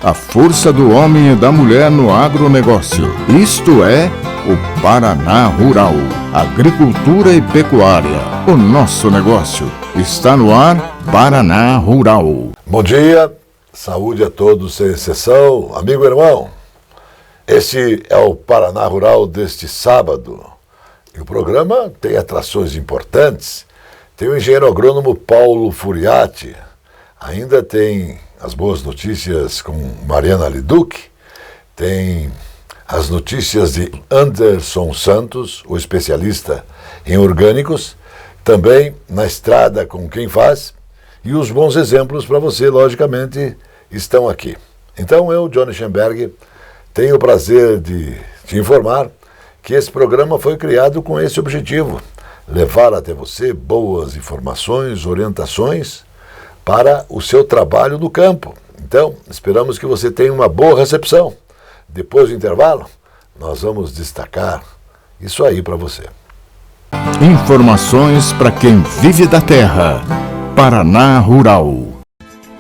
a força do homem e da mulher no agronegócio. Isto é o Paraná Rural, agricultura e pecuária. O nosso negócio está no ar, Paraná Rural. Bom dia, saúde a todos sem exceção, amigo e irmão. Este é o Paraná Rural deste sábado. E o programa tem atrações importantes. Tem o engenheiro agrônomo Paulo Furiati. Ainda tem as boas notícias com Mariana Liduc. Tem as notícias de Anderson Santos, o especialista em orgânicos. Também na estrada com quem faz. E os bons exemplos para você, logicamente, estão aqui. Então eu, Johnny Schenberg, tenho o prazer de te informar que esse programa foi criado com esse objetivo: levar até você boas informações, orientações para o seu trabalho no campo. Então, esperamos que você tenha uma boa recepção. Depois do intervalo, nós vamos destacar isso aí para você. Informações para quem vive da terra. Paraná Rural.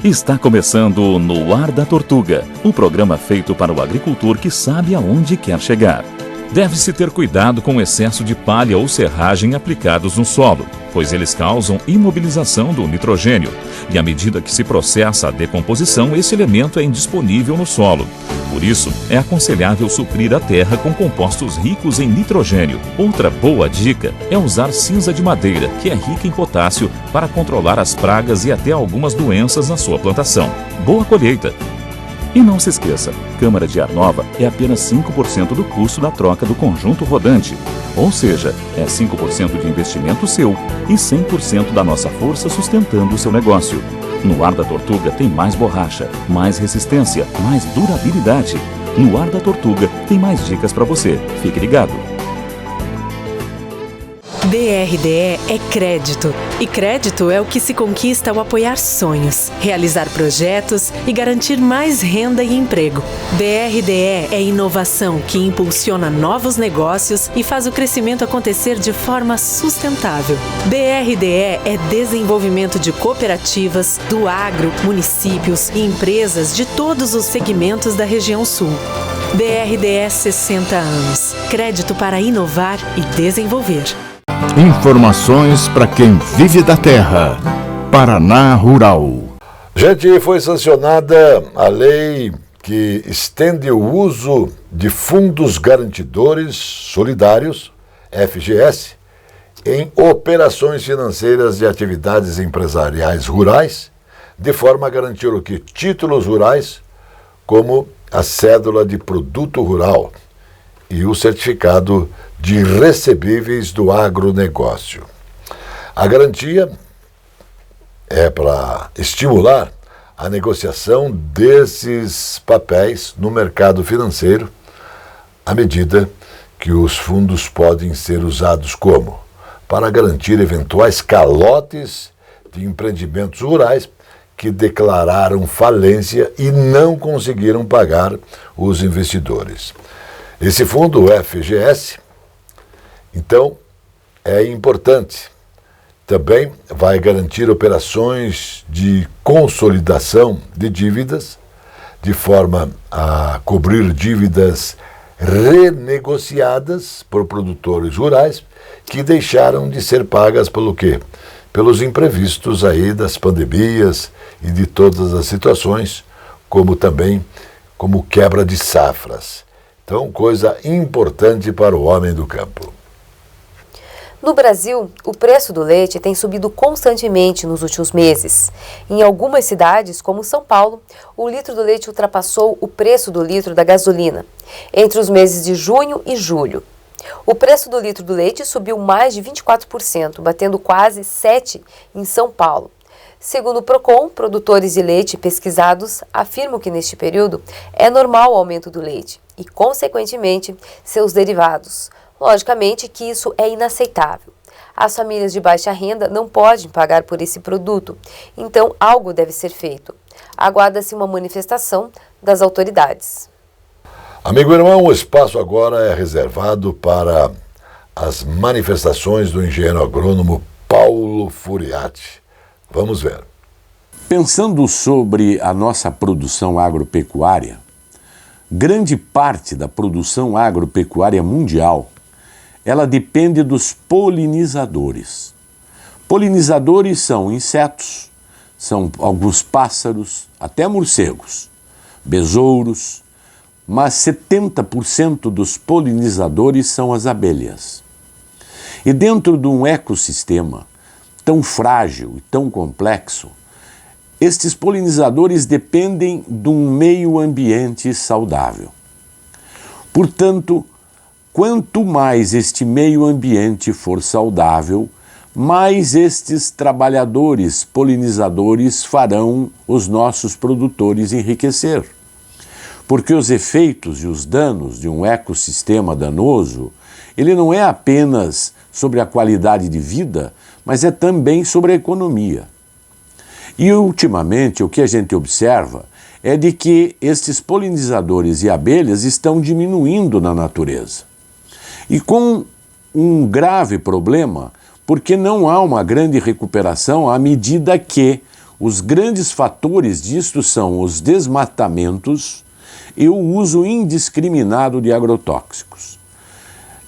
Está começando No Ar da Tortuga, um programa feito para o agricultor que sabe aonde quer chegar. Deve-se ter cuidado com o excesso de palha ou serragem aplicados no solo, pois eles causam imobilização do nitrogênio, e à medida que se processa a decomposição, esse elemento é indisponível no solo. Por isso, é aconselhável suprir a terra com compostos ricos em nitrogênio. Outra boa dica é usar cinza de madeira, que é rica em potássio, para controlar as pragas e até algumas doenças na sua plantação. Boa colheita! E não se esqueça, câmara de ar nova é apenas 5% do custo da troca do conjunto rodante. Ou seja, é 5% de investimento seu e 100% da nossa força sustentando o seu negócio. No Ar da Tortuga tem mais borracha, mais resistência, mais durabilidade. No Ar da Tortuga tem mais dicas para você. Fique ligado. BRDE é crédito. E crédito é o que se conquista ao apoiar sonhos, realizar projetos e garantir mais renda e emprego. BRDE é inovação que impulsiona novos negócios e faz o crescimento acontecer de forma sustentável. BRDE é desenvolvimento de cooperativas, do agro, municípios e empresas de todos os segmentos da região sul. BRDE 60 anos. Crédito para inovar e desenvolver. Informações para quem vive da terra. Paraná Rural. Gente, foi sancionada a lei que estende o uso de fundos garantidores solidários, FGS, em operações financeiras de atividades empresariais rurais, de forma a garantir o que? Títulos rurais, como a cédula de produto rural e o certificado de recebíveis do agronegócio. A garantia é para estimular a negociação desses papéis no mercado financeiro, à medida que os fundos podem ser usados como? Para garantir eventuais calotes de empreendimentos rurais que declararam falência e não conseguiram pagar os investidores. Esse fundo, o FGS, então, é importante. Também vai garantir operações de consolidação de dívidas, de forma a cobrir dívidas renegociadas por produtores rurais que deixaram de ser pagas pelo quê? Pelos imprevistos aí das pandemias e de todas as situações, como também como quebra de safras. Então, coisa importante para o homem do campo. No Brasil, o preço do leite tem subido constantemente nos últimos meses. Em algumas cidades, como São Paulo, o litro do leite ultrapassou o preço do litro da gasolina, entre os meses de junho e julho. O preço do litro do leite subiu mais de 24%, batendo quase 7% em São Paulo. Segundo o Procon, produtores de leite pesquisados afirmam que neste período é normal o aumento do leite e, consequentemente, seus derivados. Logicamente que isso é inaceitável. As famílias de baixa renda não podem pagar por esse produto, então algo deve ser feito. Aguarda-se uma manifestação das autoridades. Amigo irmão, o espaço agora é reservado para as manifestações do engenheiro agrônomo Paulo Furiati. Vamos ver. Pensando sobre a nossa produção agropecuária, grande parte da produção agropecuária mundial, ela depende dos polinizadores. Polinizadores são insetos, são alguns pássaros, até morcegos, besouros, mas 70% dos polinizadores são as abelhas. E dentro de um ecossistema tão frágil e tão complexo, estes polinizadores dependem de um meio ambiente saudável. Portanto, quanto mais este meio ambiente for saudável, mais estes trabalhadores polinizadores farão os nossos produtores enriquecer. Porque os efeitos e os danos de um ecossistema danoso, ele não é apenas sobre a qualidade de vida, mas é também sobre a economia. E, ultimamente, o que a gente observa é de que estes polinizadores e abelhas estão diminuindo na natureza. E com um grave problema, porque não há uma grande recuperação à medida que os grandes fatores disto são os desmatamentos e o uso indiscriminado de agrotóxicos.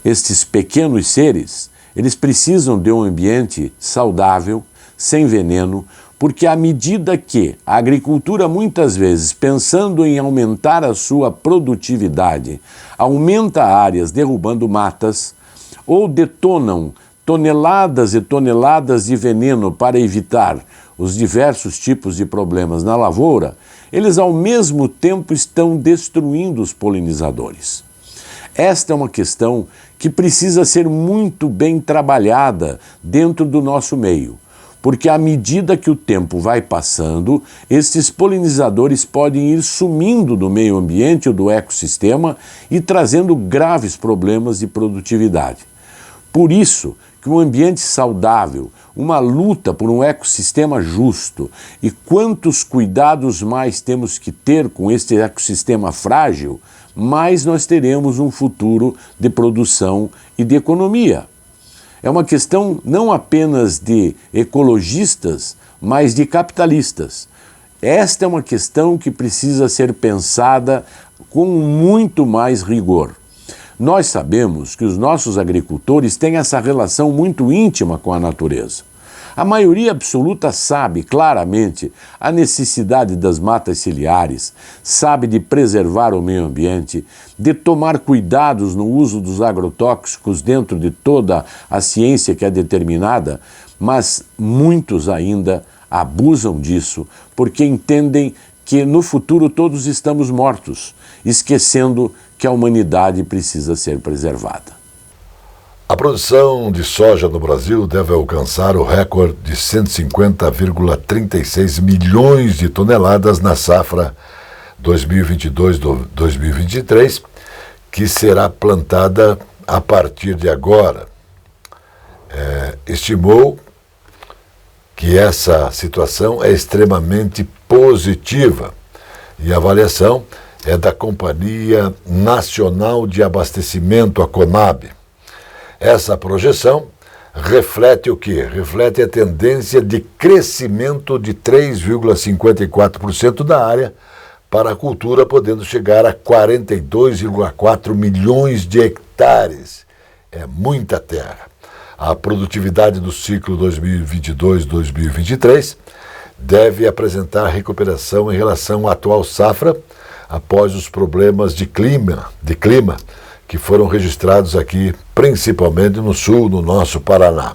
Estes pequenos seres, eles precisam de um ambiente saudável, sem veneno, porque à medida que a agricultura, muitas vezes, pensando em aumentar a sua produtividade, aumenta áreas derrubando matas ou detonam toneladas e toneladas de veneno para evitar os diversos tipos de problemas na lavoura, eles ao mesmo tempo estão destruindo os polinizadores. Esta é uma questão que precisa ser muito bem trabalhada dentro do nosso meio, porque à medida que o tempo vai passando, estes polinizadores podem ir sumindo do meio ambiente ou do ecossistema e trazendo graves problemas de produtividade. Por isso que um ambiente saudável, uma luta por um ecossistema justo e quantos cuidados mais temos que ter com este ecossistema frágil, mais nós teremos um futuro de produção e de economia. É uma questão não apenas de ecologistas, mas de capitalistas. Esta é uma questão que precisa ser pensada com muito mais rigor. Nós sabemos que os nossos agricultores têm essa relação muito íntima com a natureza. A maioria absoluta sabe claramente a necessidade das matas ciliares, sabe de preservar o meio ambiente, de tomar cuidados no uso dos agrotóxicos dentro de toda a ciência que é determinada, mas muitos ainda abusam disso porque entendem que no futuro todos estamos mortos, esquecendo que a humanidade precisa ser preservada. A produção de soja no Brasil deve alcançar o recorde de 150,36 milhões de toneladas na safra 2022-2023, que será plantada a partir de agora. Estimou que essa situação é extremamente positiva e a avaliação é da Companhia Nacional de Abastecimento, a Conab. Essa projeção reflete o quê? Reflete a tendência de crescimento de 3,54% da área para a cultura, podendo chegar a 42,4 milhões de hectares. É muita terra. A produtividade do ciclo 2022-2023 deve apresentar recuperação em relação à atual safra, após os problemas de clima que foram registrados aqui, principalmente no sul, no nosso Paraná.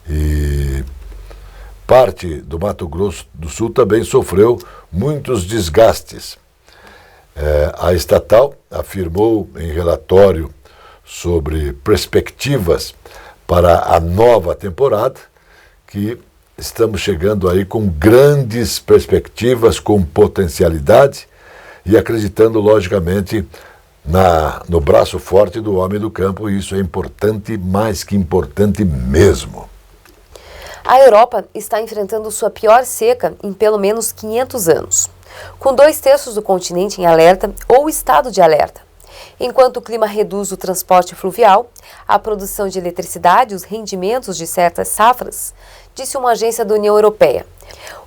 E parte do Mato Grosso do Sul também sofreu muitos desgastes. A estatal afirmou em relatório sobre perspectivas para a nova temporada que estamos chegando aí com grandes perspectivas, com potencialidade e acreditando, logicamente, no braço forte do homem do campo, e isso é importante, mais que importante mesmo. A Europa está enfrentando sua pior seca em pelo menos 500 anos, com 2/3 do continente em alerta ou estado de alerta. Enquanto o clima reduz o transporte fluvial, a produção de eletricidade e os rendimentos de certas safras disse uma agência da União Europeia.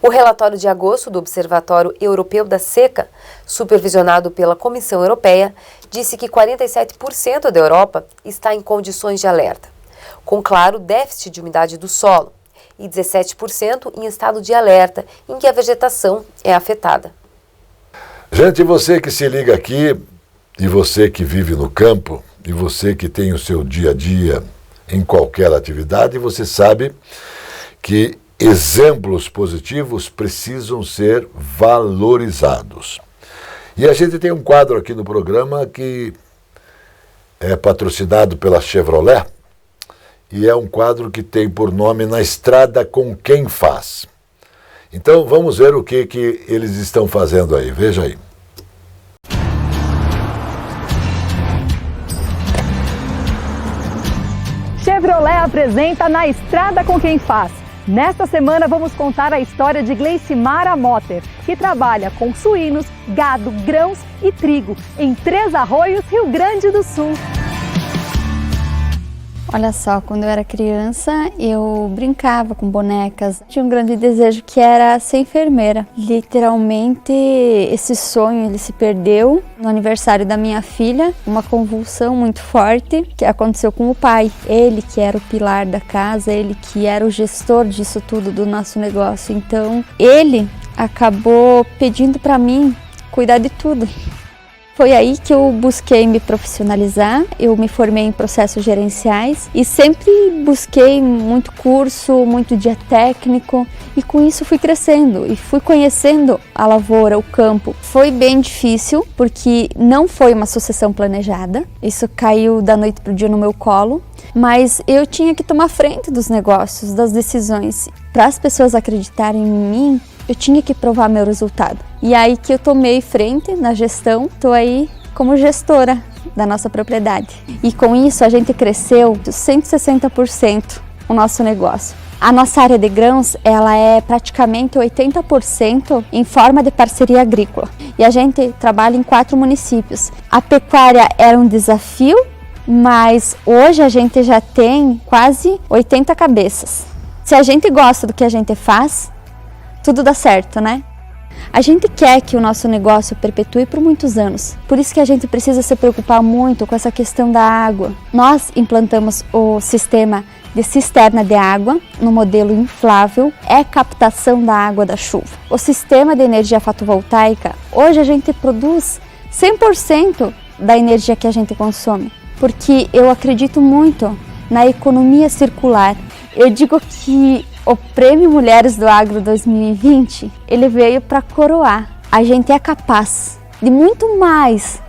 O relatório de agosto do Observatório Europeu da Seca, supervisionado pela Comissão Europeia, disse que 47% da Europa está em condições de alerta, com claro déficit de umidade do solo, e 17% em estado de alerta, em que a vegetação é afetada. Gente, você que se liga aqui, e você que vive no campo, e você que tem o seu dia a dia em qualquer atividade, você sabe que exemplos positivos precisam ser valorizados. E a gente tem um quadro aqui no programa que é patrocinado pela Chevrolet, e é um quadro que tem por nome Na Estrada com Quem Faz. Então vamos ver o que eles estão fazendo aí, veja aí. Chevrolet apresenta Na Estrada com Quem Faz. Nesta semana vamos contar a história de Gleicimara Motter, que trabalha com suínos, gado, grãos e trigo em Três Arroios, Rio Grande do Sul. Olha só, quando eu era criança, eu brincava com bonecas. Tinha um grande desejo que era ser enfermeira. Literalmente, esse sonho ele se perdeu no aniversário da minha filha. Uma convulsão muito forte que aconteceu com o pai. Ele que era o pilar da casa, ele que era o gestor disso tudo, do nosso negócio. Então, ele acabou pedindo para mim cuidar de tudo. Foi aí que eu busquei me profissionalizar, eu me formei em processos gerenciais e sempre busquei muito curso, muito dia técnico e com isso fui crescendo e fui conhecendo a lavoura, o campo. Foi bem difícil porque não foi uma sucessão planejada, isso caiu da noite para o dia no meu colo, mas eu tinha que tomar frente dos negócios, das decisões. Para as pessoas acreditarem em mim, eu tinha que provar meu resultado. E aí que eu tomei frente na gestão, estou aí como gestora da nossa propriedade. E com isso a gente cresceu 160% o nosso negócio. A nossa área de grãos, ela é praticamente 80% em forma de parceria agrícola. E a gente trabalha em 4 municípios. A pecuária era um desafio, mas hoje a gente já tem quase 80 cabeças. Se a gente gosta do que a gente faz, tudo dá certo, né? A gente quer que o nosso negócio perpetue por muitos anos. Por isso que a gente precisa se preocupar muito com essa questão da água. Nós implantamos o sistema de cisterna de água no modelo inflável, é captação da água da chuva. O sistema de energia fotovoltaica, hoje a gente produz 100% da energia que a gente consome, porque eu acredito muito na economia circular. Eu digo que o Prêmio Mulheres do Agro 2020, ele veio para coroar. A gente é capaz de muito mais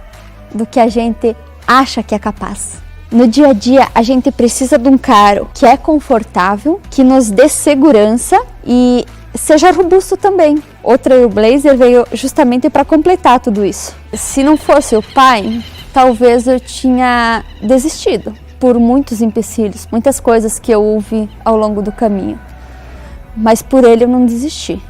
do que a gente acha que é capaz. No dia a dia, a gente precisa de um carro que é confortável, que nos dê segurança e seja robusto também. O Trailblazer veio justamente para completar tudo isso. Se não fosse o pai, talvez eu tinha desistido por muitos empecilhos, muitas coisas que eu ouvi ao longo do caminho. Mas por ele eu não desisti.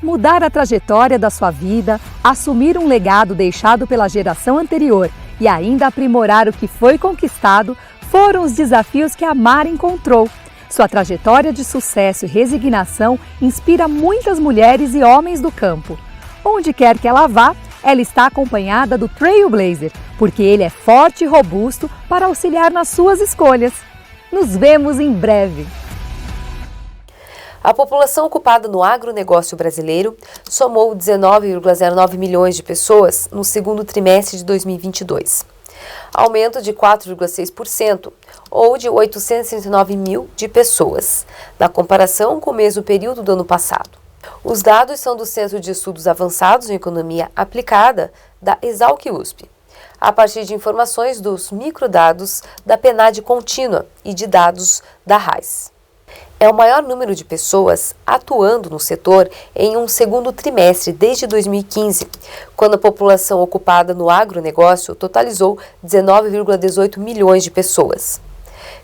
Mudar a trajetória da sua vida, assumir um legado deixado pela geração anterior e ainda aprimorar o que foi conquistado foram os desafios que a Mara encontrou. Sua trajetória de sucesso e resignação inspira muitas mulheres e homens do campo. Onde quer que ela vá, ela está acompanhada do Trailblazer, porque ele é forte e robusto para auxiliar nas suas escolhas. Nos vemos em breve! A população ocupada no agronegócio brasileiro somou 19,09 milhões de pessoas no segundo trimestre de 2022, aumento de 4,6%, ou de 869 mil de pessoas, na comparação com o mesmo período do ano passado. Os dados são do Centro de Estudos Avançados em Economia Aplicada da Exalc-USP, a partir de informações dos microdados da PNAD contínua e de dados da RAIS. É o maior número de pessoas atuando no setor em um segundo trimestre desde 2015, quando a população ocupada no agronegócio totalizou 19,18 milhões de pessoas.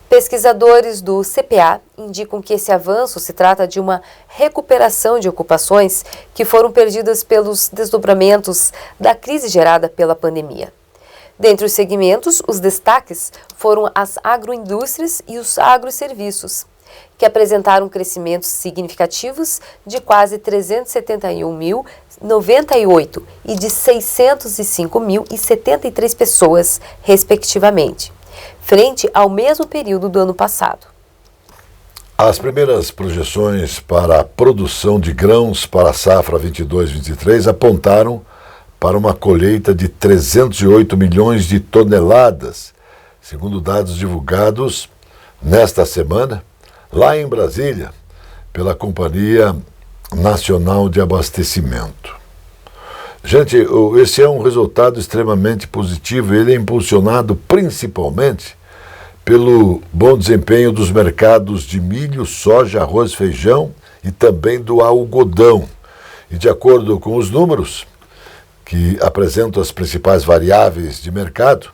Pesquisadores do CPA indicam que esse avanço se trata de uma recuperação de ocupações que foram perdidas pelos desdobramentos da crise gerada pela pandemia. Dentre os segmentos, os destaques foram as agroindústrias e os agroserviços. que apresentaram crescimentos significativos de quase 371.098 e de 605.073 pessoas, respectivamente, frente ao mesmo período do ano passado. As primeiras projeções para a produção de grãos para a safra 22-23 apontaram para uma colheita de 308 milhões de toneladas, segundo dados divulgados nesta semana, lá em Brasília, pela Companhia Nacional de Abastecimento. Gente, esse é um resultado extremamente positivo. Ele é impulsionado principalmente pelo bom desempenho dos mercados de milho, soja, arroz, feijão e também do algodão. E de acordo com os números que apresentam as principais variáveis de mercado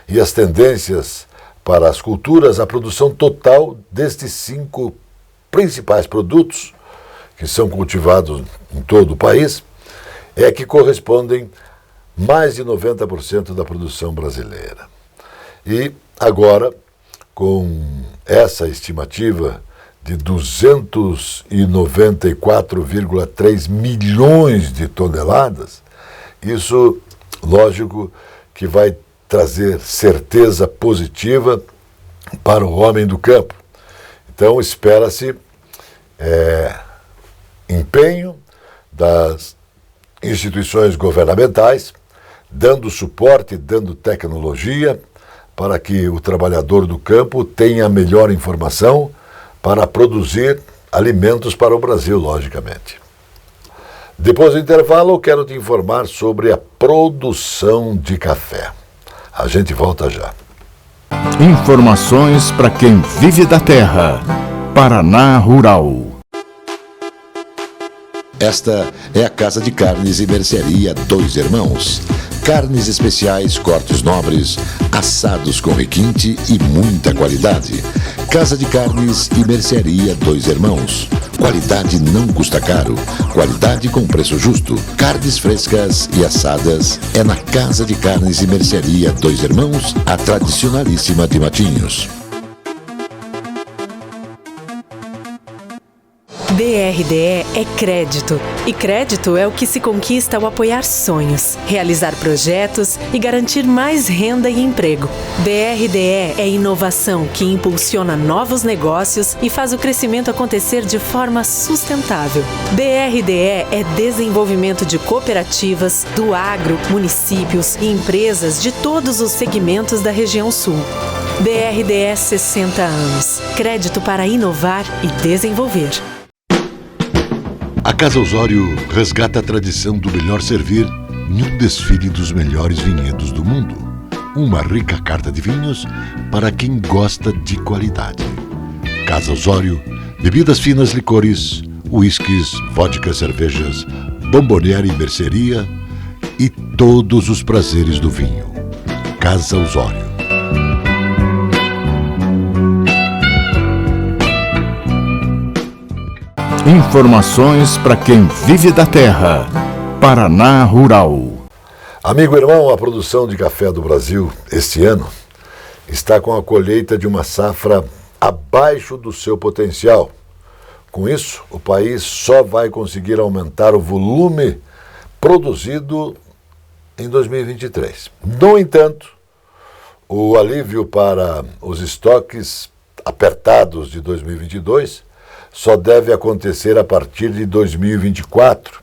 e as tendências para as culturas, a produção total destes 5 principais produtos que são cultivados em todo o país é que correspondem mais de 90% da produção brasileira. E agora, com essa estimativa de 294,3 milhões de toneladas, isso, lógico, que vai trazer certeza positiva para o homem do campo. Então, espera-se empenho das instituições governamentais, dando suporte, dando tecnologia, para que o trabalhador do campo tenha a melhor informação para produzir alimentos para o Brasil, logicamente. Depois do intervalo, eu quero te informar sobre a produção de café. A gente volta já. Informações para quem vive da terra. Paraná Rural. Esta é a Casa de Carnes e Mercearia Dois Irmãos. Carnes especiais, cortes nobres, assados com requinte e muita qualidade. Casa de Carnes e Mercearia Dois Irmãos. Qualidade não custa caro. Qualidade com preço justo. Carnes frescas e assadas é na Casa de Carnes e Mercearia Dois Irmãos, a tradicionalíssima de Matinhos. BRDE é crédito. E crédito é o que se conquista ao apoiar sonhos, realizar projetos e garantir mais renda e emprego. BRDE é inovação que impulsiona novos negócios e faz o crescimento acontecer de forma sustentável. BRDE é desenvolvimento de cooperativas, do agro, municípios e empresas de todos os segmentos da região sul. BRDE 60 anos. Crédito para inovar e desenvolver. A Casa Osório resgata a tradição do melhor servir em um desfile dos melhores vinhedos do mundo. Uma rica carta de vinhos para quem gosta de qualidade. Casa Osório, bebidas finas, licores, uísques, vodka, cervejas, bomboniere e mercearia e todos os prazeres do vinho. Casa Osório. Informações para quem vive da terra. Paraná Rural. Amigo irmão, a produção de café do Brasil este ano está com a colheita de uma safra abaixo do seu potencial. Com isso, o país só vai conseguir aumentar o volume produzido em 2023. No entanto, o alívio para os estoques apertados de 2022 só deve acontecer a partir de 2024,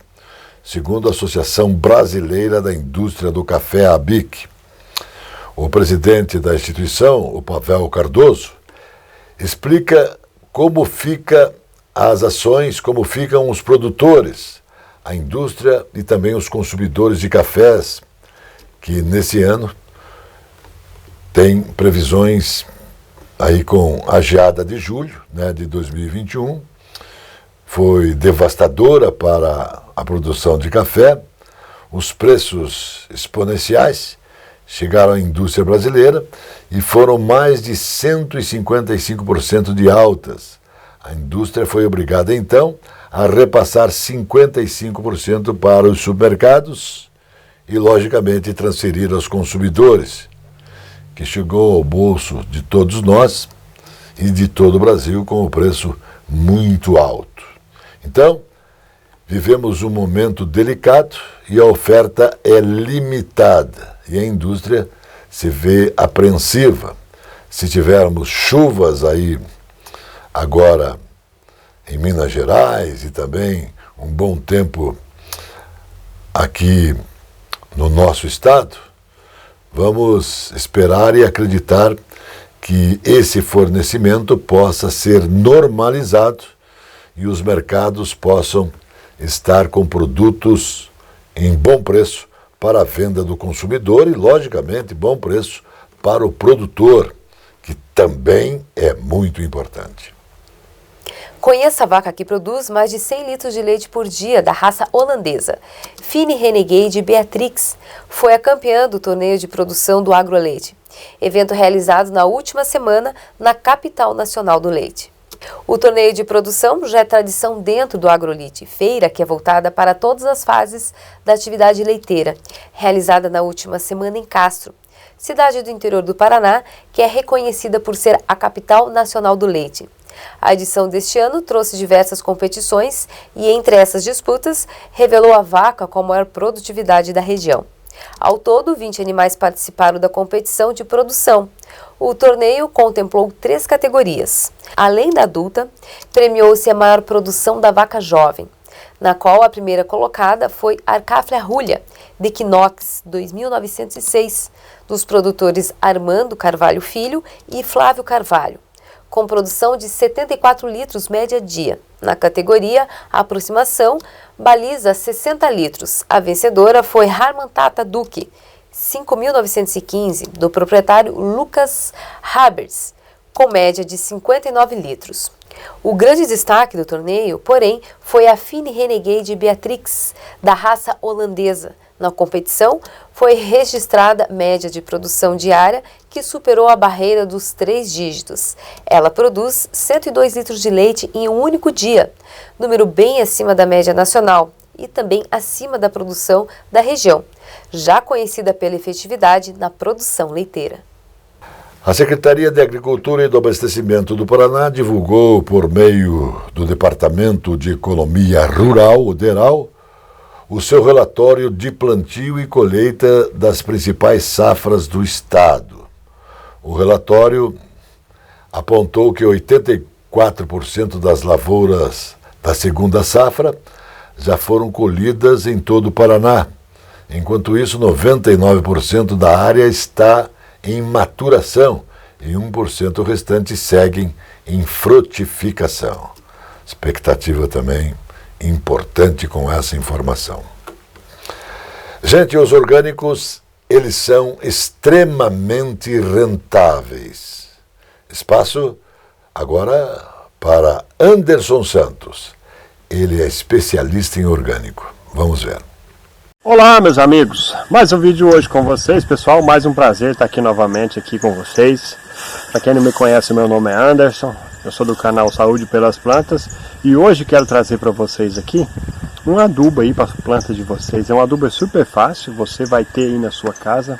segundo a Associação Brasileira da Indústria do Café, a ABIC. O presidente da instituição, o Pavel Cardoso, explica como ficam as ações, como ficam os produtores, a indústria e também os consumidores de cafés, que nesse ano tem previsões aí com a geada de julho, de 2021, foi devastadora para a produção de café. Os preços exponenciais chegaram à indústria brasileira e foram mais de 155% de altas. A indústria foi obrigada, então, a repassar 55% para os supermercados e, logicamente, transferir aos consumidores, que chegou ao bolso de todos nós e de todo o Brasil com o preço muito alto. Então, vivemos um momento delicado e a oferta é limitada e a indústria se vê apreensiva. Se tivermos chuvas aí agora em Minas Gerais e também um bom tempo aqui no nosso estado, vamos esperar e acreditar que esse fornecimento possa ser normalizado e os mercados possam estar com produtos em bom preço para a venda do consumidor e, logicamente, bom preço para o produtor, que também é muito importante. Conheça a vaca que produz mais de 100 litros de leite por dia, da raça holandesa. Fine Renegade Beatrix foi a campeã do torneio de produção do Agroleite, evento realizado na última semana na capital nacional do leite. O torneio de produção já é tradição dentro do Agrolite, feira que é voltada para todas as fases da atividade leiteira, realizada na última semana em Castro, cidade do interior do Paraná, que é reconhecida por ser a capital nacional do leite. A edição deste ano trouxe diversas competições e, entre essas disputas, revelou a vaca com a maior produtividade da região. Ao todo, 20 animais participaram da competição de produção. O torneio contemplou 3 categorias. Além da adulta, premiou-se a maior produção da vaca jovem, na qual a primeira colocada foi Arcáflia Rúlia, de Equinox 2906, dos produtores Armando Carvalho Filho e Flávio Carvalho, com produção de 74 litros média dia. Na categoria Aproximação, baliza 60 litros. A vencedora foi Harmantata Duque, 5.915, do proprietário Lucas Habers, com média de 59 litros. O grande destaque do torneio, porém, foi a Fine Renegade Beatrix, da raça holandesa. Na competição, foi registrada média de produção diária que superou a barreira dos 3 dígitos. Ela produz 102 litros de leite em um único dia, número bem acima da média nacional e também acima da produção da região, já conhecida pela efetividade na produção leiteira. A Secretaria de Agricultura e do Abastecimento do Paraná divulgou, por meio do Departamento de Economia Rural, o DERAL, o seu relatório de plantio e colheita das principais safras do estado. O relatório apontou que 84% das lavouras da segunda safra já foram colhidas em todo o Paraná. Enquanto isso, 99% da área está em maturação e 1% restante seguem em frutificação. Expectativa também importante com essa informação. Gente, os orgânicos, eles são extremamente rentáveis. Espaço agora para Anderson Santos. Ele é especialista em orgânico. Vamos ver. Olá, meus amigos. Mais um vídeo hoje com vocês, pessoal. Mais um prazer estar aqui novamente aqui com vocês. Para quem não me conhece, meu nome é Anderson. Eu sou do canal Saúde pelas Plantas e hoje quero trazer para vocês aqui um adubo aí para as plantas de vocês. É um adubo super fácil, você vai ter aí na sua casa,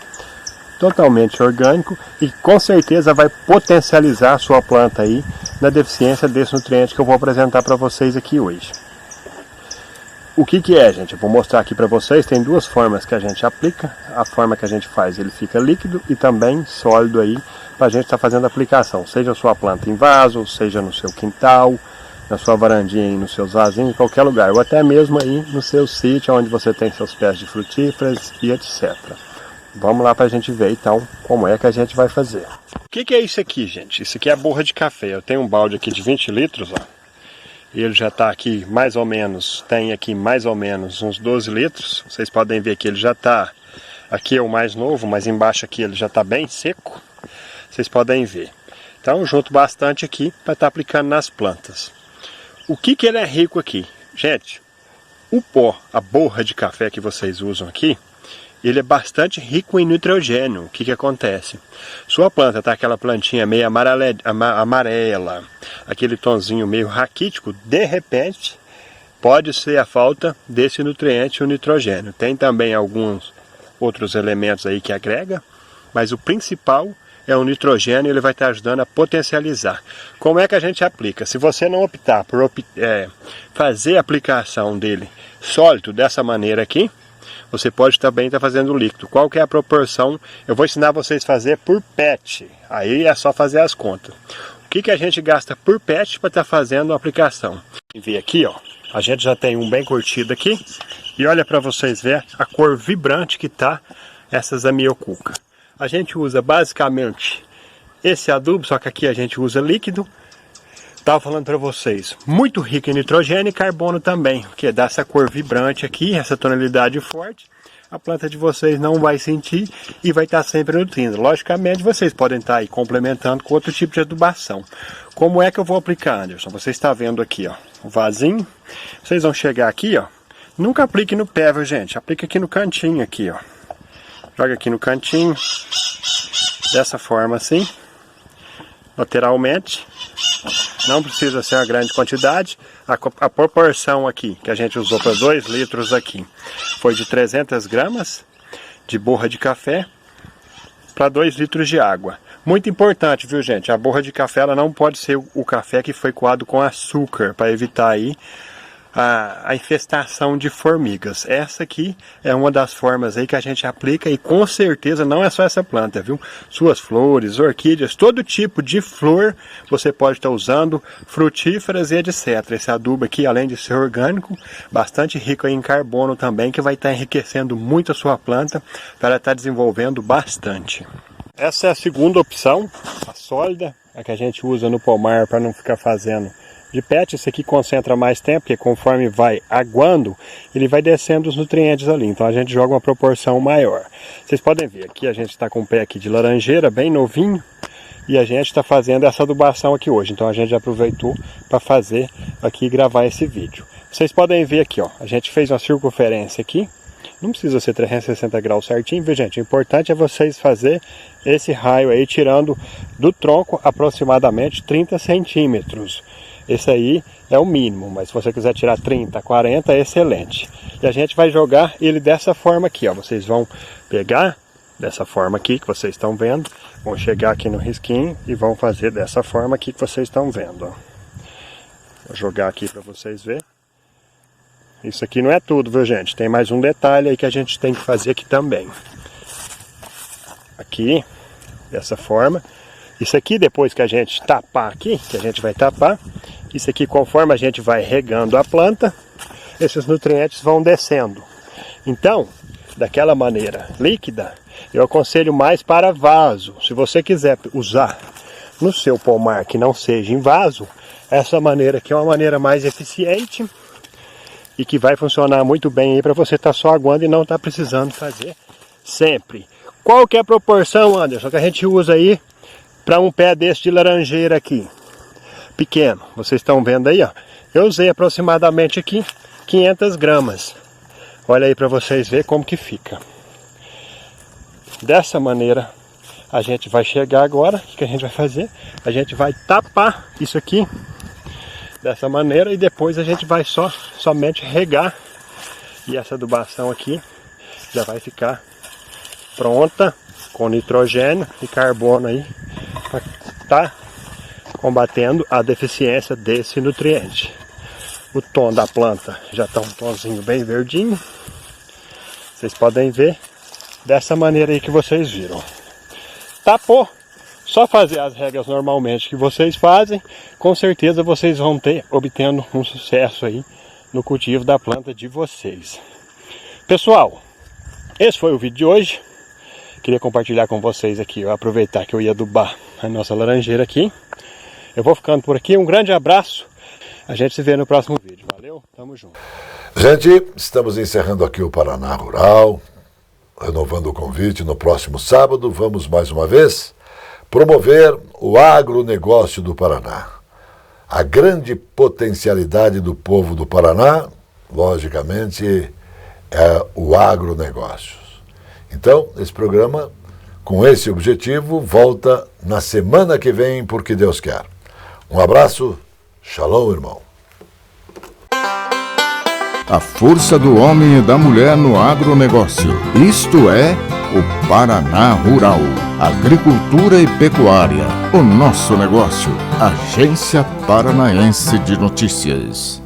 totalmente orgânico e com certeza vai potencializar a sua planta aí na deficiência desse nutriente que eu vou apresentar para vocês aqui hoje. O que é, gente? Eu vou mostrar aqui para vocês, tem 2 formas que a gente aplica. A forma que a gente faz, ele fica líquido e também sólido aí para a gente estar fazendo a aplicação. Seja a sua planta em vaso, seja no seu quintal, na sua varandinha, nos seus vasinhos, em qualquer lugar. Ou até mesmo aí no seu sítio, onde você tem seus pés de frutíferas e etc. Vamos lá para a gente ver então como é que a gente vai fazer. O que é isso aqui, gente? Isso aqui é a borra de café. Eu tenho um balde aqui de 20 litros, ó. Ele já está aqui mais ou menos, tem aqui mais ou menos uns 12 litros. Vocês podem ver que ele já está, aqui é o mais novo, mas embaixo aqui ele já está bem seco. Vocês podem ver. Então junto bastante aqui para estar aplicando nas plantas. O que ele é rico aqui? Gente, o pó, a borra de café que vocês usam aqui, ele é bastante rico em nitrogênio. O que acontece? Sua planta está aquela plantinha meio amarela, aquele tonzinho meio raquítico, de repente pode ser a falta desse nutriente, o nitrogênio. Tem também alguns outros elementos aí que agrega, mas o principal é o nitrogênio, ele vai estar ajudando a potencializar. Como é que a gente aplica? Se você não optar por fazer a aplicação dele sólido dessa maneira aqui, você pode também estar fazendo líquido. Qual que é a proporção? Eu vou ensinar vocês a fazer por PET. Aí é só fazer as contas. O que a gente gasta por PET para estar fazendo a aplicação? Vê aqui, ó. A gente já tem um bem curtido aqui. E olha para vocês verem a cor vibrante que tá essas amiocuca. A gente usa basicamente esse adubo, só que aqui a gente usa líquido. Estava falando para vocês, muito rico em nitrogênio e carbono também, que dá essa cor vibrante aqui, essa tonalidade forte. A planta de vocês não vai sentir e vai estar sempre nutrindo. Logicamente, vocês podem estar aí complementando com outro tipo de adubação. Como é que eu vou aplicar, Anderson? Você está vendo aqui, ó, o vasinho. Vocês vão chegar aqui, ó. Nunca aplique no pé, viu, gente? Aplica aqui no cantinho, aqui, ó. Joga aqui no cantinho. Dessa forma, assim. Lateralmente. Não precisa ser uma grande quantidade. A proporção aqui, que a gente usou para 2 litros aqui, foi de 300 gramas de borra de café para 2 litros de água. Muito importante, viu, gente? A borra de café ela não pode ser o café que foi coado com açúcar, para evitar aí a infestação de formigas. Essa aqui é uma das formas aí que a gente aplica e com certeza não é só essa planta, viu? Suas flores, orquídeas, todo tipo de flor você pode estar usando, frutíferas e etc. Esse adubo aqui, além de ser orgânico, bastante rico em carbono também, que vai estar enriquecendo muito a sua planta para ela estar desenvolvendo bastante. Essa é a segunda opção, a sólida, a que a gente usa no pomar para não ficar fazendo de PET. Esse aqui concentra mais tempo, porque conforme vai aguando, ele vai descendo os nutrientes ali. Então a gente joga uma proporção maior. Vocês podem ver, aqui a gente está com um pé aqui de laranjeira, bem novinho. E a gente está fazendo essa adubação aqui hoje. Então a gente aproveitou para fazer aqui e gravar esse vídeo. Vocês podem ver aqui, ó, a gente fez uma circunferência aqui. Não precisa ser 360 graus certinho, viu, gente? O importante é vocês fazer esse raio aí, tirando do tronco aproximadamente 30 centímetros. Esse aí é o mínimo, mas se você quiser tirar 30, 40, é excelente. E a gente vai jogar ele dessa forma aqui, ó. Vocês vão pegar dessa forma aqui que vocês estão vendo, vão chegar aqui no risquinho e vão fazer dessa forma aqui que vocês estão vendo, ó. Vou jogar aqui para vocês verem. Isso aqui não é tudo, viu, gente? Tem mais um detalhe aí que a gente tem que fazer aqui também. Aqui, dessa forma. Isso aqui, depois que a gente tapar aqui, que a gente vai tapar, isso aqui, conforme a gente vai regando a planta, esses nutrientes vão descendo. Então, daquela maneira líquida, eu aconselho mais para vaso. Se você quiser usar no seu pomar que não seja em vaso, essa maneira aqui é uma maneira mais eficiente e que vai funcionar muito bem aí para você estar só aguando e não estar precisando fazer sempre. Qual que é a proporção, Anderson, que a gente usa aí para um pé desse de laranjeira aqui? Pequeno, vocês estão vendo aí, ó. Eu usei aproximadamente aqui 500 gramas. Olha aí para vocês verem como que fica. Dessa maneira a gente vai chegar agora. O que a gente vai fazer? A gente vai tapar isso aqui dessa maneira e depois a gente vai somente regar. E essa adubação aqui já vai ficar pronta com nitrogênio e carbono aí para estar combatendo a deficiência desse nutriente. O tom da planta já está um tomzinho bem verdinho. Vocês podem ver dessa maneira aí que vocês viram. Tapou, só fazer as regras normalmente que vocês fazem, com certeza vocês vão ter obtendo um sucesso aí no cultivo da planta de vocês. Pessoal, esse foi o vídeo de hoje. Queria compartilhar com vocês aqui, aproveitar que eu ia adubar a nossa laranjeira aqui. Eu vou ficando por aqui, um grande abraço. A gente se vê no próximo vídeo. Valeu, tamo junto. Gente, estamos encerrando aqui o Paraná Rural, renovando o convite. No próximo sábado vamos mais uma vez promover o agronegócio do Paraná. A grande potencialidade do povo do Paraná, logicamente, é o agronegócio. Então, esse programa, com esse objetivo, volta na semana que vem, porque Deus quer. Um abraço, shalom, irmão. A força do homem e da mulher no agronegócio. Isto é o Paraná Rural. Agricultura e pecuária. O nosso negócio. Agência Paranaense de Notícias.